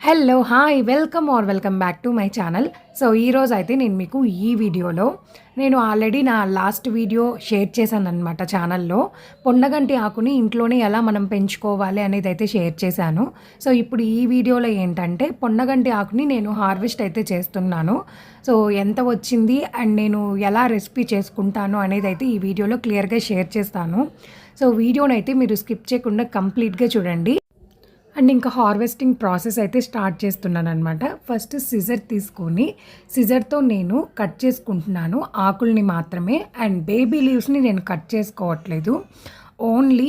Hello hi welcome back to my channel. So ఈరోజు అయితే నేను మీకు ఈ వీడియోలో నేను ఆల్రెడీ నా లాస్ట్ వీడియో షేర్ చేశాను అనమాట ఛానల్లో. పొన్నగంటి ఆకుని ఇంట్లోనే ఎలా మనం పెంచుకోవాలి అనేది అయితే షేర్ చేశాను. సో ఇప్పుడు ఈ వీడియోలో ఏంటంటే పొన్నగంటి ఆకుని నేను హార్వెస్ట్ అయితే చేస్తున్నాను. సో ఎంత వచ్చింది అండ్ నేను ఎలా రెసిపీ చేసుకుంటాను అనేది అయితే ఈ వీడియోలో క్లియర్గా షేర్ చేస్తాను. సో వీడియోనైతే మీరు స్కిప్ చేయకుండా కంప్లీట్గా చూడండి. అండ్ ఇంకా హార్వెస్టింగ్ ప్రాసెస్ అయితే స్టార్ట్ చేస్తున్నాను అనమాట. ఫస్ట్ సిజర్ తీసుకొని సిజర్తో నేను కట్ చేసుకుంటున్నాను ఆకుల్ని మాత్రమే. అండ్ బేబీ లీవ్స్ని నేను కట్ చేసుకోవట్లేదు, ఓన్లీ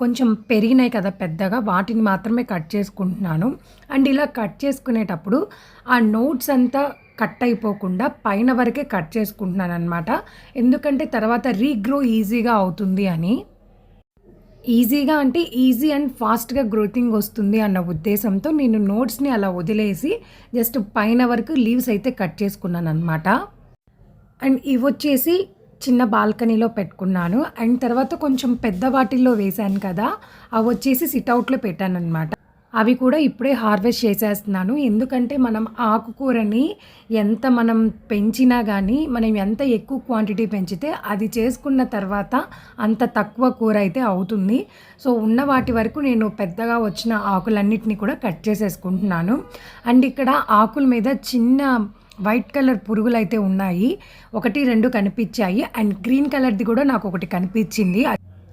కొంచెం పెరిగినాయి కదా పెద్దగా, వాటిని మాత్రమే కట్ చేసుకుంటున్నాను. అండ్ ఇలా కట్ చేసుకునేటప్పుడు ఆ నోట్స్ అంతా కట్ అయిపోకుండా పైన వరకే కట్ చేసుకుంటున్నాను అనమాట. ఎందుకంటే తర్వాత రీగ్రో ఈజీగా అవుతుంది అని. ఈజీగా అంటే ఈజీ అండ్ ఫాస్ట్గా గ్రోతింగ్ వస్తుంది అన్న ఉద్దేశంతో నేను నోట్స్ని అలా వదిలేసి జస్ట్ పైన వరకు లీవ్స్ అయితే కట్ చేసుకున్నాను అనమాట. అండ్ ఇవి వచ్చేసి చిన్న బాల్కనీలో పెట్టుకున్నాను. అండ్ తర్వాత కొంచెం పెద్ద వాటిల్లో వేశాను కదా, అవి వచ్చేసి సిట్అవుట్లో పెట్టాను అనమాట. అవి కూడా ఇప్పుడే హార్వెస్ట్ చేసేస్తున్నాను. ఎందుకంటే మనం ఆకుకూరని ఎంత మనం పెంచినా కానీ మనం ఎంత ఎక్కువ క్వాంటిటీ పెంచితే అది చేసుకున్న తర్వాత అంత తక్కువ కూర అయితే అవుతుంది. సో ఉన్న వాటి వరకు నేను పెద్దగా వచ్చిన ఆకులన్నిటిని కూడా కట్ చేసేసుకుంటున్నాను. అండ్ ఇక్కడ ఆకుల మీద చిన్న వైట్ కలర్ పురుగులు అయితే ఉన్నాయి, 1-2 కనిపించాయి. అండ్ గ్రీన్ కలర్ది కూడా నాకు ఒకటి కనిపించింది.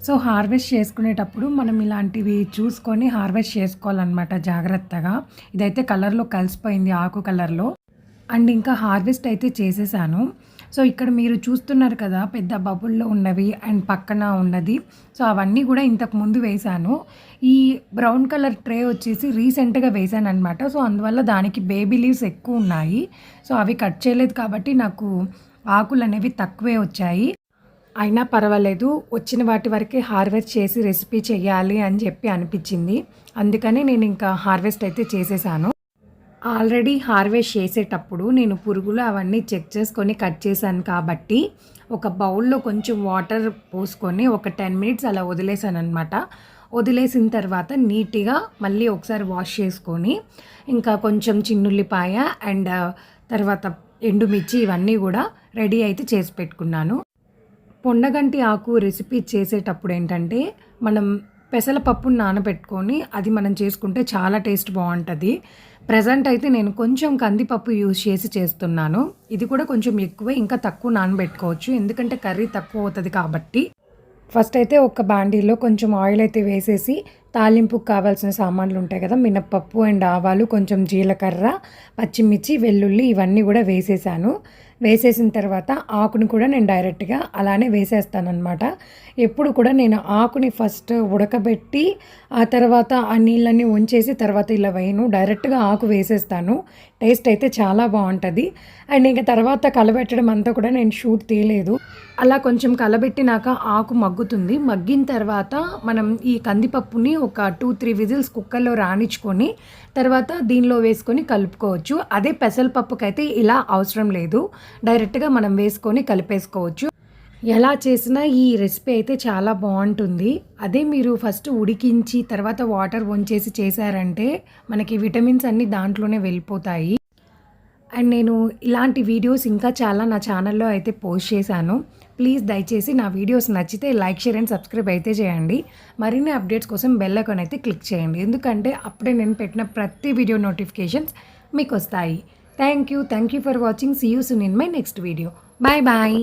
సో హార్వెస్ట్ చేసుకునేటప్పుడు మనం ఇలాంటివి చూసుకొని హార్వెస్ట్ చేసుకోవాలన్నమాట జాగ్రత్తగా. ఇదైతే కలర్లో కలిసిపోయింది, ఆకు కలర్లో. అండ్ ఇంకా హార్వెస్ట్ అయితే చేసేసాను. సో ఇక్కడ మీరు చూస్తున్నారు కదా పెద్ద బబుల్లో ఉన్నవి అండ్ పక్కన ఉన్నది. సో అవన్నీ కూడా ఇంతకు ముందు వేశాను. ఈ బ్రౌన్ కలర్ ట్రే వచ్చేసి రీసెంట్గా వేశాను అనమాట. సో అందువల్ల దానికి బేబీ లీవ్స్ ఎక్కువ ఉన్నాయి. సో అవి కట్ చేయలేదు కాబట్టి నాకు ఆకులు అనేవి తక్కువే వచ్చాయి. అయినా పర్వాలేదు, వచ్చిన వాటి వరకే హార్వెస్ట్ చేసి రెసిపీ చేయాలి అని చెప్పి అనిపించింది. అందుకని నేను ఇంకా హార్వెస్ట్ అయితే చేసేసాను. ఆల్రెడీ హార్వెస్ట్ చేసేటప్పుడు నేను పురుగులు అవన్నీ చెక్ చేసుకొని కట్ చేశాను కాబట్టి ఒక బౌల్లో కొంచెం వాటర్ పోసుకొని ఒక 10 మినిట్స్ అలా వదిలేసాను అనమాట. వదిలేసిన తర్వాత నీట్గా మళ్ళీ ఒకసారి వాష్ చేసుకొని ఇంకా కొంచెం చిన్నుల్లిపాయ అండ్ తర్వాత ఎండుమిర్చి ఇవన్నీ కూడా రెడీ అయితే చేసి పెట్టుకున్నాను. పొన్నగంటి ఆకు రెసిపీ చేసేటప్పుడు ఏంటంటే మనం పెసరపప్పును నానబెట్టుకొని అది మనం చేసుకుంటే చాలా టేస్ట్ బాగుంటుంది. ప్రజెంట్ అయితే నేను కొంచెం కందిపప్పు యూజ్ చేసి చేస్తున్నాను. ఇది కూడా కొంచెం ఎక్కువ, ఇంకా తక్కువ నానబెట్టుకోవచ్చు ఎందుకంటే కర్రీ తక్కువ అవుతుంది కాబట్టి. ఫస్ట్ అయితే ఒక బాండీలో కొంచెం ఆయిల్ అయితే వేసేసి తాలింపుకు కావాల్సిన సామాన్లు ఉంటాయి కదా, మినప్పప్పు అండ్ ఆవాలు, కొంచెం జీలకర్ర, పచ్చిమిర్చి, వెల్లుల్లి ఇవన్నీ కూడా వేసేసాను. వేసేసిన తర్వాత ఆకుని కూడా నేను డైరెక్ట్గా అలానే వేసేస్తానన్నమాట. ఎప్పుడు కూడా నేను ఆకుని ఫస్ట్ ఉడకబెట్టి ఆ తర్వాత ఆ నీళ్ళన్నీ ఉంచేసి తర్వాత ఇలా వేయను, డైరెక్ట్గా ఆకు వేసేస్తాను. టేస్ట్ అయితే చాలా బాగుంటుంది. అండ్ ఇంకా తర్వాత కలబెట్టడం అంతా కూడా నేను షూట్ తీయలేదు. అలా కొంచెం కలబెట్టినాక ఆకు మగ్గుతుంది. మగ్గిన తర్వాత మనం ఈ కందిపప్పుని ఒక 2-3 విజిల్స్ కుక్కర్లో రానిచ్చుకొని తర్వాత దీనిలో వేసుకొని కలుపుకోవచ్చు. అదే పెసరపప్పుకైతే ఇలా అవసరం లేదు, డైరెక్ట్గా మనం వేసుకొని కలిపేసుకోవచ్చు. ఎలా చేసినా ఈ రెసిపీ అయితే చాలా బాగుంటుంది. అదే మీరు ఫస్ట్ ఉడికించి తర్వాత వాటర్ వంచేసి చేశారంటే మనకి విటమిన్స్ అన్నీ దాంట్లోనే వెళ్ళిపోతాయి. అండ్ నేను ఇలాంటి వీడియోస్ ఇంకా చాలా నా ఛానల్లో అయితే పోస్ట్ చేశాను. ప్లీజ్ దయచేసి నా వీడియోస్ నచ్చితే లైక్, షేర్ అండ్ సబ్స్క్రైబ్ అయితే చేయండి. మరిన్ని అప్డేట్స్ కోసం బెల్ ఐకాన్ అయితే క్లిక్ చేయండి, ఎందుకంటే అప్పుడే నేను పెట్టిన ప్రతి వీడియో నోటిఫికేషన్స్ మీకు వస్తాయి. Thank you for watching. See you soon in my next video. Bye bye.